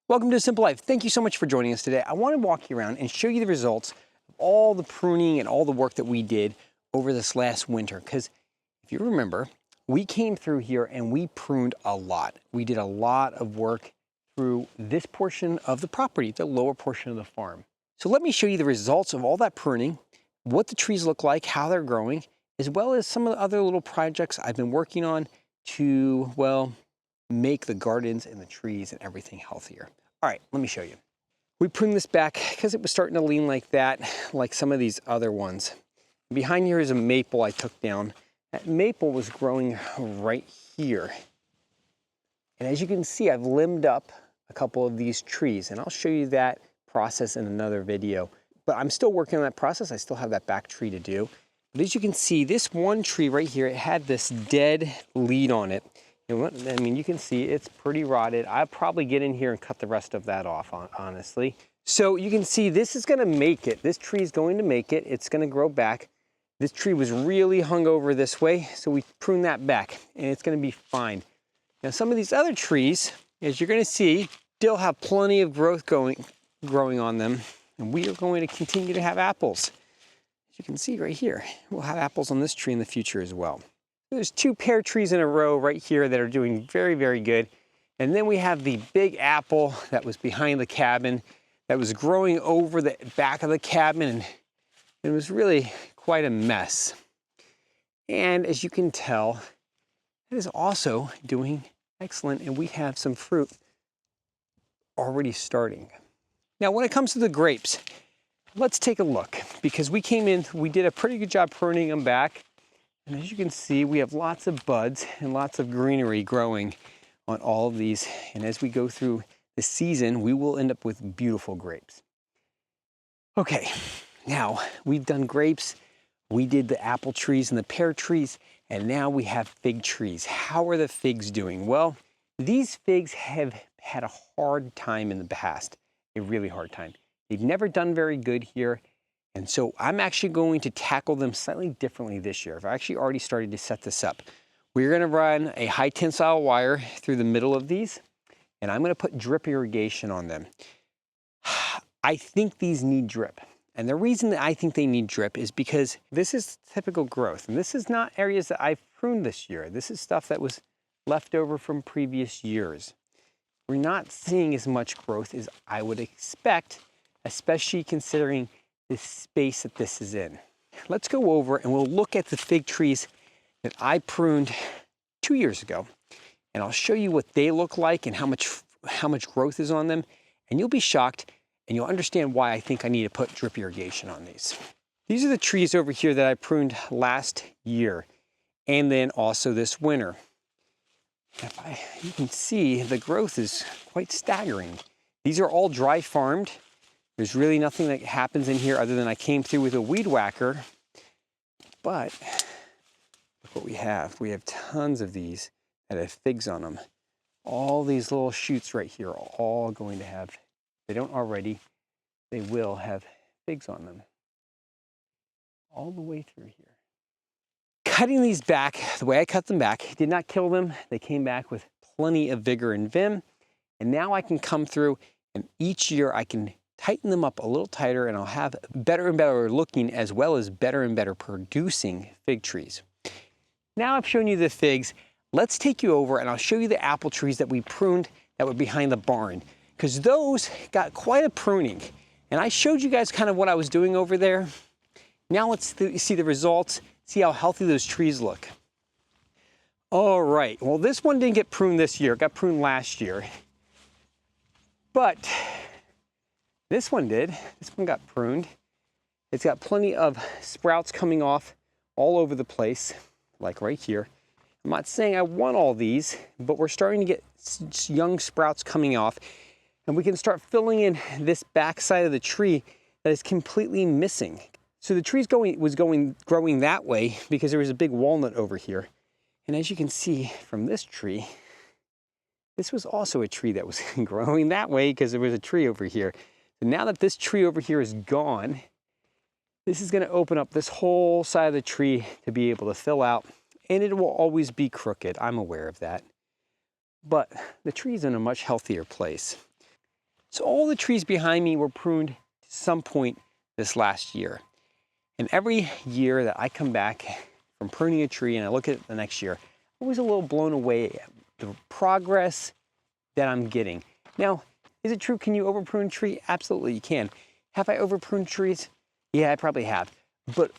Welcome to Simple Life. Thank you so much for joining us today. I want to walk you around and show you the results of all the pruning and all the work that we did over this last winter. Because if you remember, we came through here and we pruned a lot. We did a lot of work through this portion of the property, the lower portion of the farm. So let me show you the results of all that pruning, what the trees look like, how they're growing, as well as some of the other little projects I've been working on to, well, make the gardens and the trees and everything healthier. All right, let me show you. We pruned this back because it was starting to lean like that, like some of these other ones. Behind here is a maple I took down. That maple was growing right here. And as you can see, I've limbed up a couple of these trees, and I'll show you that process in another video. But I'm still working on that process. I still have that back tree to do. But as you can see, this one tree right here, it had this dead lead on it. I mean, you can see it's pretty rotted. I'll probably get in here and cut the rest of that off, honestly. So you can see this is gonna make it. This tree is going to make it. It's gonna grow back. This tree was really hung over this way, so we pruned that back, and it's gonna be fine. Now, some of these other trees, as you're gonna see, still have plenty of growth growing on them, and we are going to continue to have apples. As you can see right here, we'll have apples on this tree in the future as well. There's two pear trees in a row right here that are doing very, very good. And then we have the big apple that was behind the cabin that was growing over the back of the cabin, and it was really quite a mess. And as you can tell, it is also doing excellent, and we have some fruit already starting. Now, when it comes to the grapes, let's take a look, because we came in, we did a pretty good job pruning them back. And as you can see, we have lots of buds and lots of greenery growing on all of these. And as we go through the season, we will end up with beautiful grapes. Okay, now we've done grapes, we did the apple trees and the pear trees, and now we have fig trees. How are the figs doing? Well, these figs have had a hard time in the past, a really hard time. They've never done very good here. And so I'm actually going to tackle them slightly differently this year. I've actually already started to set this up. We're going to run a high tensile wire through the middle of these, and I'm going to put drip irrigation on them. I think these need drip. And the reason that I think they need drip is because this is typical growth. And this is not areas that I've pruned this year. This is stuff that was left over from previous years. We're not seeing as much growth as I would expect, especially considering the space that this is in. Let's go over and we'll look at the fig trees that I pruned 2 years ago, and I'll show you what they look like and how much growth is on them, and you'll be shocked and you'll understand why I think I need to put drip irrigation on these. These are the trees over here that I pruned last year and then also this winter. You can see the growth is quite staggering. These are all dry farmed. There's really nothing that happens in here other than I came through with a weed whacker. But look what we have. We have tons of these that have figs on them. All these little shoots right here are all going to have, if they don't already, they will have figs on them. All the way through here. Cutting these back, the way I cut them back, did not kill them. They came back with plenty of vigor and vim. And now I can come through, and each year I can tighten them up a little tighter, and I'll have better and better looking as well as better and better producing fig trees. Now I've shown you the figs. Let's take you over and I'll show you the apple trees that we pruned that were behind the barn, because those got quite a pruning. And I showed you guys kind of what I was doing over there. Now let's see the results, see how healthy those trees look. All right, well, this one didn't get pruned this year, it got pruned last year. But this one did. This one got pruned. It's got plenty of sprouts coming off all over the place, like right here. I'm not saying I want all these, but we're starting to get young sprouts coming off, and we can start filling in this back side of the tree that is completely missing. So the tree's growing that way because there was a big walnut over here. And as you can see from this tree, this was also a tree that was growing that way because there was a tree over here. So now that this tree over here is gone, this is going to open up this whole side of the tree to be able to fill out, and it will always be crooked. I'm aware of that. But the tree's in a much healthier place. So all the trees behind me were pruned at some point this last year. And every year that I come back from pruning a tree and I look at it the next year, I'm always a little blown away at the progress that I'm getting. Now, is it true, can you over prune a tree? Absolutely you can. Have I over pruned trees? Yeah, I probably have. But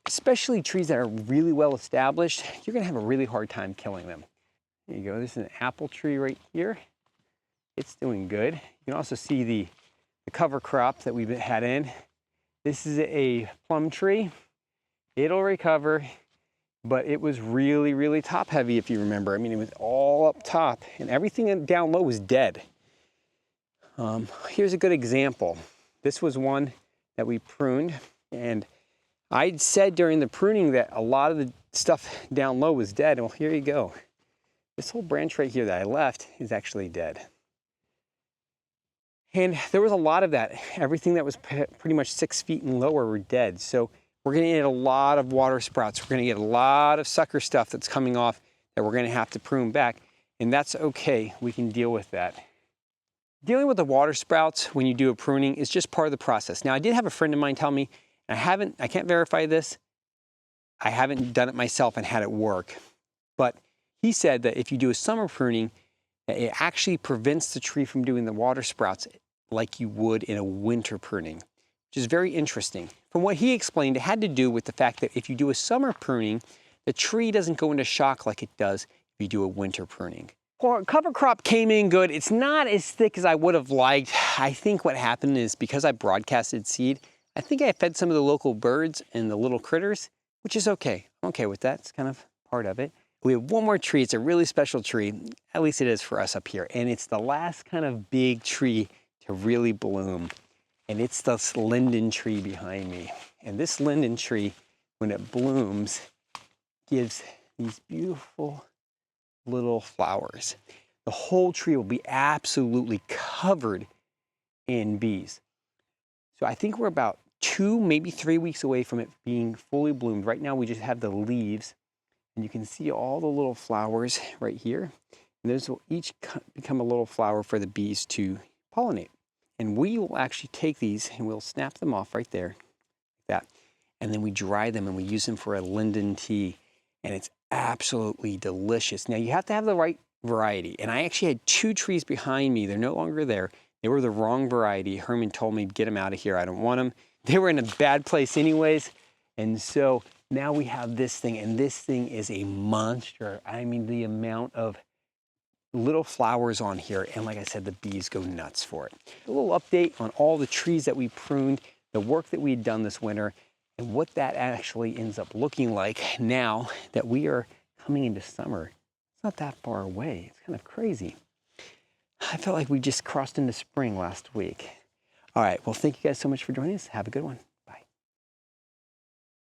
especially trees that are really well established, you're gonna have a really hard time killing them. There you go, this is an apple tree right here. It's doing good. You can also see the cover crop that we've had in. This is a plum tree. It'll recover, but it was really, really top heavy if you remember. I mean, it was all up top and everything down low was dead. Here's a good example. This was one that we pruned, and I'd said during the pruning that a lot of the stuff down low was dead. Well, here you go. This whole branch right here that I left is actually dead. And there was a lot of that. Everything that was pretty much 6 feet and lower were dead. So we're gonna get a lot of water sprouts. We're gonna get a lot of sucker stuff that's coming off that we're gonna have to prune back. And that's okay, we can deal with that. Dealing with the water sprouts when you do a pruning is just part of the process. Now, I did have a friend of mine tell me, and I can't verify this, I haven't done it myself and had it work, but he said that if you do a summer pruning, it actually prevents the tree from doing the water sprouts like you would in a winter pruning, which is very interesting. From what he explained, it had to do with the fact that if you do a summer pruning, the tree doesn't go into shock like it does if you do a winter pruning. Well, cover crop came in good. It's not as thick as I would have liked. I think what happened is because I broadcasted seed, I think I fed some of the local birds and the little critters, which is okay. I'm okay with that. It's kind of part of it. We have one more tree. It's a really special tree. At least it is for us up here. And it's the last kind of big tree to really bloom. And it's this linden tree behind me. And this linden tree, when it blooms, gives these beautiful little flowers. The whole tree will be absolutely covered in bees. So I think we're about 2, maybe 3 weeks away from it being fully bloomed. Right now we just have the leaves, and you can see all the little flowers right here. And those will each become a little flower for the bees to pollinate. And we will actually take these and we'll snap them off right there, like that. And then we dry them and we use them for a linden tea. And it's absolutely delicious. Now you have to have the right variety. And I actually had 2 trees behind me. They're no longer there. They were the wrong variety. Herman told me, get them out of here. I don't want them. They were in a bad place anyways. And so now we have this thing, and this thing is a monster. I mean, the amount of little flowers on here. And like I said, the bees go nuts for it. A little update on all the trees that we pruned, the work that we had done this winter, and what that actually ends up looking like now that we are coming into summer. It's not that far away. It's kind of crazy. I felt like we just crossed into spring last week. All right, well, thank you guys so much for joining us. Have a good one.